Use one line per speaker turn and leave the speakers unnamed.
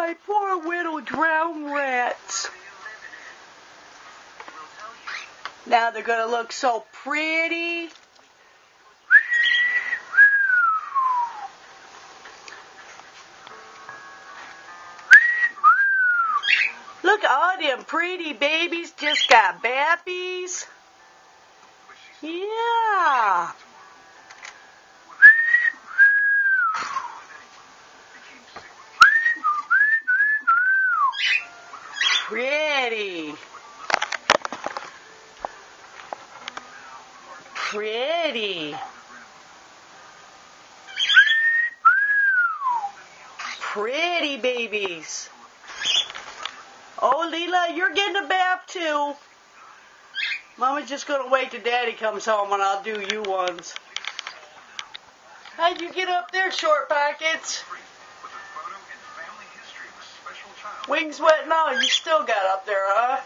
my poor little drowned rats. Now they're going to look so pretty. Look, all them pretty babies just got babbies. Yeah. Pretty. Pretty. Pretty babies. Oh, Leela, you're getting a bath too. Mama's just going to wait till Daddy comes home and I'll do you ones. How'd you get up there, Short Pockets? Wings wet? No, you still got up there, huh?